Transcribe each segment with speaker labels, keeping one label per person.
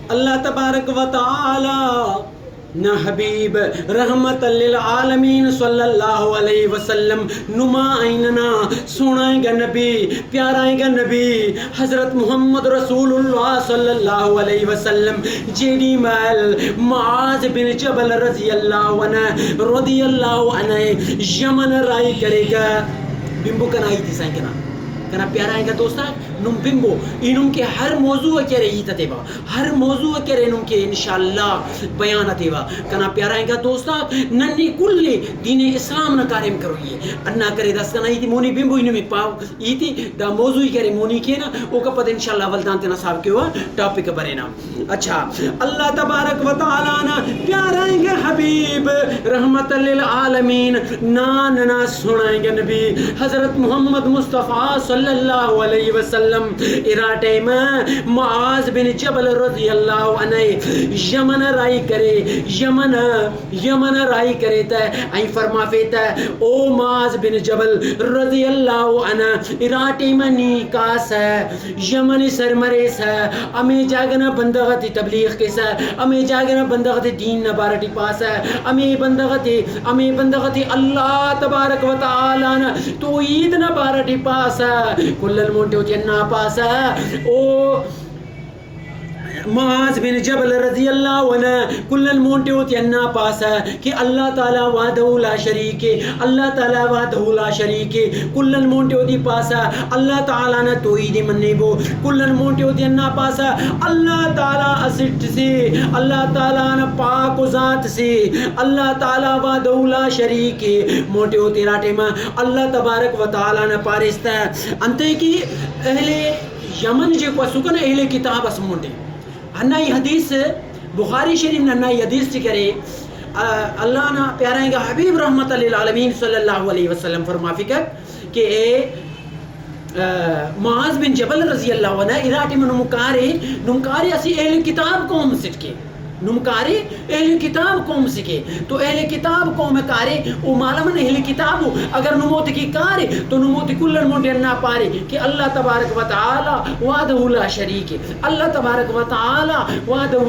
Speaker 1: اللہ تبارک و تعالی نہ حبیب رحمت للعالمین صلی اللہ علیہ وسلم نما آئیننا سنائیں گا نبی پیارائیں گا نبی حضرت محمد رسول اللہ صلی اللہ علیہ وسلم جیڈی محل معاذ بن جبل رضی اللہ عنہ یمن رائی کرے گا بمبو کنائی تھی سائیں کنا پیارائیں گا دوستا نم بمبو انم کے ہر موضوع کے رہی تتیبا ہر موضوع کے رہنم کے انشاءاللہ بیان تیبا کنا پیارائیں گا دوستا ننی کل دین اسلام نہ کاریم کرو یہ انا کرے دست کنا ایتی مونی بمبو انمی پاو ایتی دا موضوعی کرے مونی کے نا او کا پتہ انشاءاللہ ولدان تینا صاحب کے ہوا ٹاپک برے نا اچھا اللہ تبارک و تعالیٰ نا پیارائیں گے حبیب رحمت للعالمین نانا سنائیں گے نبی حضرت محمد مصطفیٰ صلی اللہ علیہ وسلم اراٹے میں معاذ بن جبل رضی اللہ عنہ یمن رائی کرے یمن رائی کرے تا این فرما فیتا او معاذ بن جبل رضی اللہ عنہ اراٹے میں نیکاس ہے یمن سرمریس ہے امی جاگنا بندغتی تبلیغ کے سا امی جاگنا بندغتی دین نبارٹی پاس ہے امی بندغتی اللہ تبارک و تعالیٰ تو عید نبارٹی پاس ہے کل المونٹے ہوتی ہے پاس ہے او معاذ بن جبل رضی اللہ عنہ کلن مونٹے ہوتی انا پاس ہے کہ اللہ تعالیٰ وحدہ لا شریک اللہ تعالیٰ وحدہ لا شریک کلن مونٹے ہوتی پاس ہے اللہ تعالیٰ نے توحید مننے بو کلن مونٹے ہوتی انا پاس ہے اللہ تعالیٰ اسٹ سے اللہ تعالیٰ نے پاک و ذات سے اللہ تعالیٰ وحدہ لا شریک مونٹے ہوتی راٹے میں اللہ تبارک و تعالیٰ نے پارستا ہے انتے کی اہل یمن جو کو سکن اہل کتاب اس مونٹے انائی حدیث بخاری شریف نے انائی حدیث چکرے اللہ نا پیارائیں گا حبیب رحمت للعالمین صلی اللہ علیہ وسلم فرما فکر کہ معاذ بن جبل رضی اللہ عنہ اراٹی میں نمکاری اسی اہل کتاب قوم سٹکے نمکاری اہل کتاب قوم سکے تو اہل کتاب قوم کارے او معلومن اہل کتاب اگر نموت کی کارے تو نموت کلن موٹے نہ پارے کہ اللہ تبارک و تعالی وحدہ لا شریک اللہ تبارک و تعالی وحدہ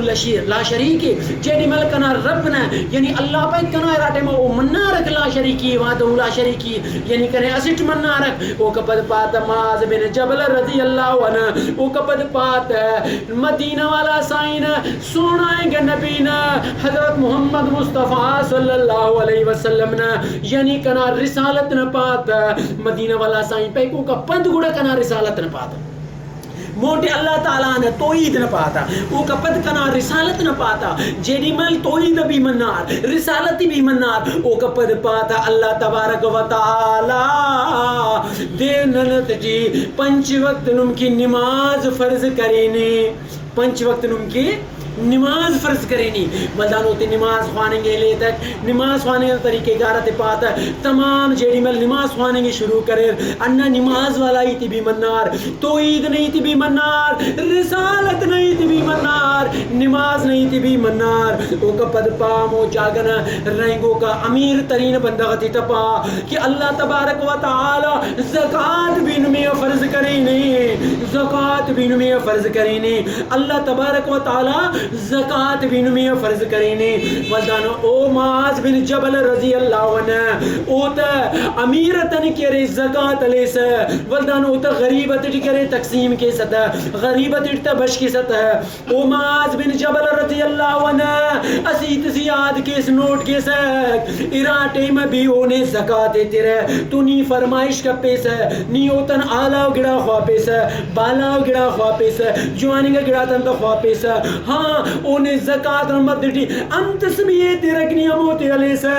Speaker 1: لا شریک جیڑی ملکنا ربنا یعنی اللہ پاک کنا راٹے میں او مننا رکھ لا شریکی وحدہ لا شریکی یعنی کرے اسٹ مننا رکھ او کپد پات معاذ بن جبل رضی اللہ عنہ او کپد پات مدینہ والا سائن سونائیں گے نبینا حضرت محمد مصطفیٰ صلی اللہ علیہ وسلم نا یعنی کنا رسالت نہ پاتا مدینہ والا سائیں پیکو کا پند گوڑا کنا رسالت نہ پاتا موٹے اللہ تعالیٰ نے توحید نہ پاتا او کا پد کنا رسالت نہ پاتا جیڑی مل توحید بھی منار رسالتی بھی منار او کا پد پاتا اللہ تبارک و تعالی دے ننت جی پنچ وقت نم کی نماز فرض کرینے پنچ وقت نم کی نماز فرض کرینی بلدان ہوتے نماز خوانیں گے لے تک نماز خوانیں گے طریقے گارت پاتا تمام جیڑی مل نماز خوانیں گے شروع کرے انہ نماز والا ہی تھی بھی منار توحید نہیں تھی بھی منار رسالت نہیں تھی بھی منار نماز نہیں تھی بھی منار او کا پد پامو جاگنا رنگوں کا امیر ترین بندغتی تپا کہ اللہ تبارک و تعالی زکاة بھی نمی فرض کرینے زکاة بھی نمی فرض کرینے اللہ تبارک و تعالی زکاة بھی نمی فرض کرینے ولدانو او معاذ بن جبل رضی اللہ عنہ او تا امیرتن کرے زکاة لیسا ولدانو او تا غریبت کرے تقسیم کے ستا غریبت تا بش کے ستا او معاذ بن جبل رضی اللہ عنہ اسیت زیاد کیس نوٹ کے سک اراٹے میں بھی اونے زکاة دیتے رہے تو نی فرمائش کا پیسا نی اوتن آلاو گڑا خواہ پیسا بالاو گڑا خواہ پیسا جوانی کا گڑا تن تا خواہ پیسا ہاں اونے زکاة رمت دیٹی انتس بھی یہ تیرکنی اموتی علیہ سے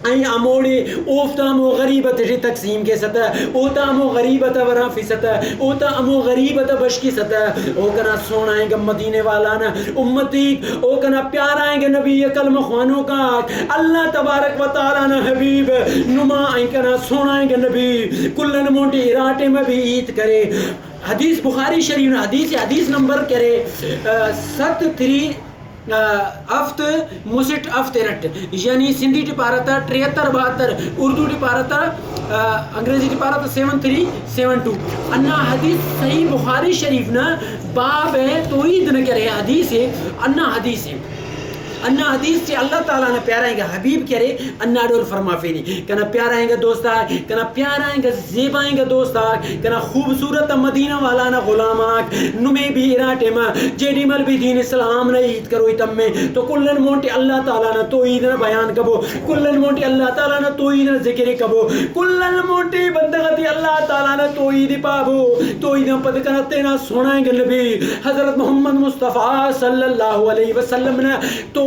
Speaker 1: این اموڑی اوفتا امو غریبت جی تقسیم کے ستا اوتا امو غریبت ورافی ستا اوتا امو غریبت بشکی ستا او کنا سونائیں گا مدینے والانا امتی او کنا پیار آئیں گے نبی کلم خوانوں کا اللہ تبارک و تعالیٰ نا حبیب نما آئیں کنا سونائیں گے نبی کلن مونٹی اراٹے میں بھی عید کرے حدیث بخاری شریف حدیث نمبر کرے افت مسٹ افت رٹ یعنی سندھی ٹپارتا 73 72 اردو ٹپارتا انگریزی ٹپارتا 7372 انا حدیث صحیح بخاری شریف نا باب ہے توحید نہ کرے حدیث ہے انا حدیث ہے انا حدیث سے اللہ تعالیٰ نے پیارا آئیں گا حبیب کرے انا ڈول فرما فیری کنا پیارا آئیں گا دوستا کنا پیارا آئیں گا زیب آئیں گا دوستا کنا خوبصورت مدینہ والا نا غلام آگ نمے بھی اراٹے ماں جیڈی مل بھی دین اسلام نا عید کرو تم میں تو کلن مونٹی اللہ تعالیٰ نا توحید نا بیان کبو کلن مونٹی اللہ تعالیٰ نا توحید نا ذکر کبو کلن مونٹی بندگتی اللہ تعالیٰ نا توحید پابو توحید نا پد کنا تینا سنائیں گا نبی حضرت محمد مصطفیٰ صلی اللہ علیہ وسلم نا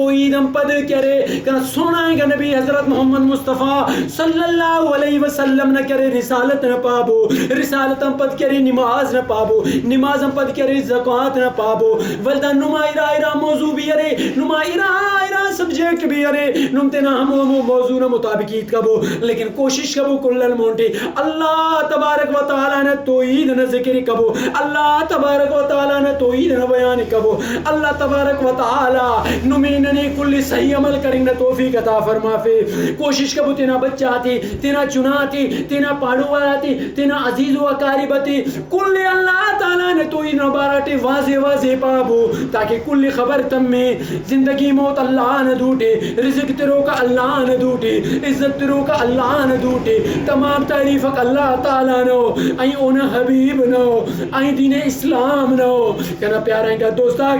Speaker 1: توحید ہم پد کرے کنا سنائیں گا نبی حضرت محمد مصطفیٰ صلی اللہ علیہ وسلم نہ کرے رسالت نہ پابو رسالت ہم پد کرے نماز نہ پابو نماز ہم پد کرے زکوٰۃ نہ پابو ولدہ نمائرہ ایرہ موضوع بھی ارے نمائرہ ایرہ سبجیکٹ بھی ارے نمتنا ہم موضوع نہ مطابقیت کبو لیکن کوشش کبو کلن مونٹی اللہ تبارک و تعالیٰ نے توحید نہ ذکر کبو اللہ تبارک و تعالیٰ نے توحید نہ بیان کبو اللہ تبارک و تعالیٰ نمین کل صحیح عمل کریں گا توفیق عطا فرما فی کوشش کبو تینا بچہ آتی تینا چناتی تینا پاڑو آتی تینا عزیز و اقارب آتی کل اللہ تعالیٰ نے تو ہی نباراتی واضح واضح پابو تاکہ کل خبر تم میں زندگی موت اللہ نہ دوٹے رزق تیرو کا اللہ نہ دوٹے عزت تیرو کا اللہ نہ دوٹے تمام تعریف اللہ تعالیٰ نو آئی اون حبیب نو آئی دین اسلام نو کہنا پیارا ہے کہ دوستا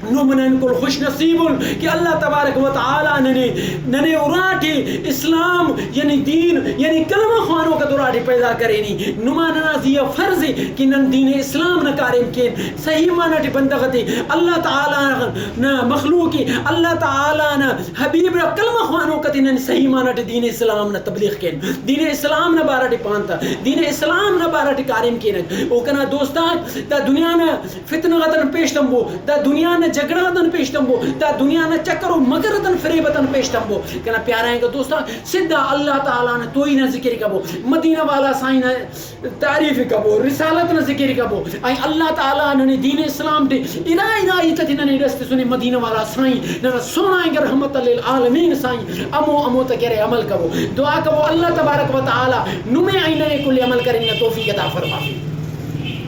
Speaker 1: نومنن کل خوش نصیب کہ اللہ تبارک و تعالیٰ ننے اراٹی اسلام یعنی دین یعنی کلمہ خوانوں کا دراٹی پیدا کرے نہیں نماننا زیہ فرض کہ نن دین اسلام نہ کارم کے صحیح معنی بندغتی اللہ تعالیٰ نہ مخلوقی اللہ تعالیٰ نہ حبیب نہ کلمہ خوانوں کا نن صحیح معنی دین اسلام نہ تبلیغ کے دین اسلام نہ بارٹی پانتا دین اسلام نہ بارٹی کارم کے او کنا دوستان دا دنیا نہ فتنہ غتن پیشتم ہو دا دنیا نہ جگڑتن پیشتم ہو دا دنیا نہ چکر و مگرتن فریبتن پیشتم ہو کنا پیارا ہے کہ دوستا سدھا اللہ تعالیٰ نے توئی نہ ذکر کبو مدینہ والا سائن تعریف کبو رسالت نہ ذکر کبو آئی اللہ تعالیٰ نے دین اسلام دے الہی تتی نہ رستے سنے مدینہ والا سائن نہ سنائیں گے رحمت للعالمین سائن امو تکرے عمل کبو دعا کبو اللہ تبارک و تعالیٰ نمیں آئینے کل عمل کریں توفیق عطا فرما